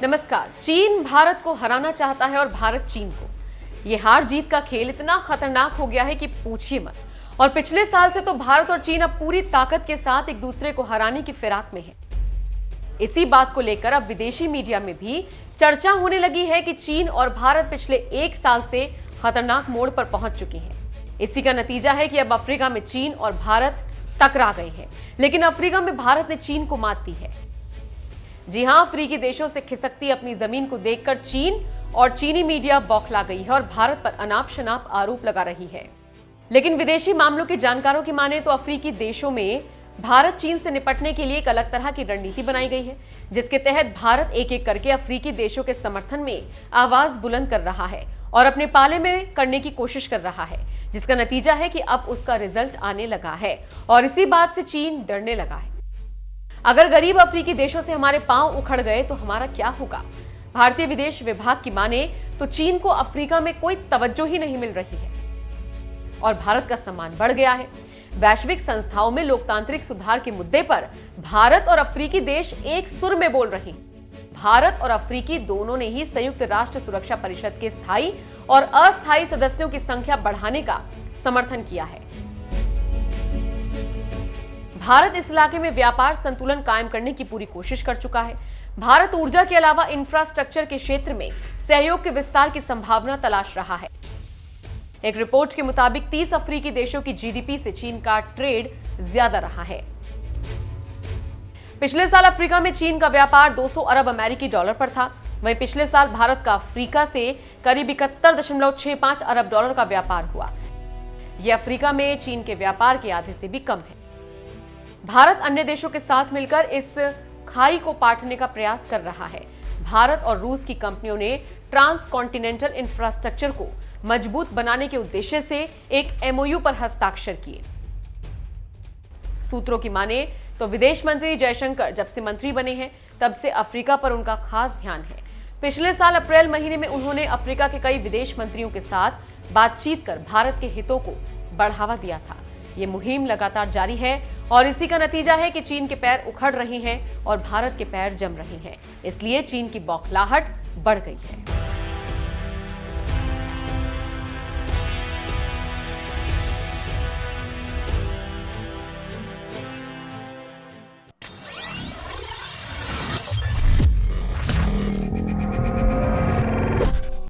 नमस्कार। चीन भारत को हराना चाहता है और भारत चीन को। ये हार जीत का खेल इतना खतरनाक हो गया है कि पूछिए मत। और पिछले साल से तो भारत और चीन अब पूरी ताकत के साथ एक दूसरे को हराने की फिराक में है। इसी बात को लेकर अब विदेशी मीडिया में भी चर्चा होने लगी है कि चीन और भारत पिछले एक साल से खतरनाक मोड़ पर पहुंच चुके हैं। इसी का नतीजा है कि अब अफ्रीका में चीन और भारत टकरा गए हैं, लेकिन अफ्रीका में भारत ने चीन को मात दी है। जी हां, अफ्रीकी देशों से खिसकती अपनी जमीन को देखकर चीन और चीनी मीडिया बौखला गई है और भारत पर अनाप शनाप आरोप लगा रही है। लेकिन विदेशी मामलों के जानकारों की माने तो अफ्रीकी देशों में भारत चीन से निपटने के लिए एक अलग तरह की रणनीति बनाई गई है, जिसके तहत भारत एक एक करके अफ्रीकी देशों के समर्थन में आवाज बुलंद कर रहा है और अपने पाले में करने की कोशिश कर रहा है, जिसका नतीजा है कि अब उसका रिजल्ट आने लगा है और इसी बात से चीन डरने लगा है। अगर गरीब अफ्रीकी देशों से हमारे पांव उखड़ गए तो हमारा क्या होगा? भारतीय विदेश विभाग की माने तो चीन को अफ्रीका में कोई तवज्जो ही नहीं मिल रही है और भारत का सम्मान बढ़ गया है। वैश्विक संस्थाओं में लोकतांत्रिक सुधार के मुद्दे पर भारत और अफ्रीकी देश एक सुर में बोल रहे हैं। भारत और अफ्रीकी दोनों ने ही संयुक्त राष्ट्र सुरक्षा परिषद के स्थायी और अस्थायी सदस्यों की संख्या बढ़ाने का समर्थन किया है। भारत इस इलाके में व्यापार संतुलन कायम करने की पूरी कोशिश कर चुका है। भारत ऊर्जा के अलावा इंफ्रास्ट्रक्चर के क्षेत्र में सहयोग के विस्तार की संभावना तलाश रहा है। एक रिपोर्ट के मुताबिक 30 अफ्रीकी देशों की जीडीपी से चीन का ट्रेड ज्यादा रहा है। पिछले साल अफ्रीका में चीन का व्यापार 200 अरब अमेरिकी डॉलर पर था। वहीं पिछले साल भारत का अफ्रीका से करीब 71.65 अरब डॉलर का व्यापार हुआ। यह अफ्रीका में चीन के व्यापार के आधे से भी कम है। भारत अन्य देशों के साथ मिलकर इस खाई को पाटने का प्रयास कर रहा है। भारत और रूस की कंपनियों ने ट्रांस कॉन्टिनेंटल इंफ्रास्ट्रक्चर को मजबूत बनाने के उद्देश्य से एक एमओयू पर हस्ताक्षर किए। सूत्रों की माने तो विदेश मंत्री जयशंकर जब से मंत्री बने हैं तब से अफ्रीका पर उनका खास ध्यान है। पिछले साल अप्रैल महीने में उन्होंने अफ्रीका के कई विदेश मंत्रियों के साथ बातचीत कर भारत के हितों को बढ़ावा दिया था। ये मुहिम लगातार जारी है और इसी का नतीजा है कि चीन के पैर उखड़ रहे हैं और भारत के पैर जम रहे हैं। इसलिए चीन की बौखलाहट बढ़ गई है।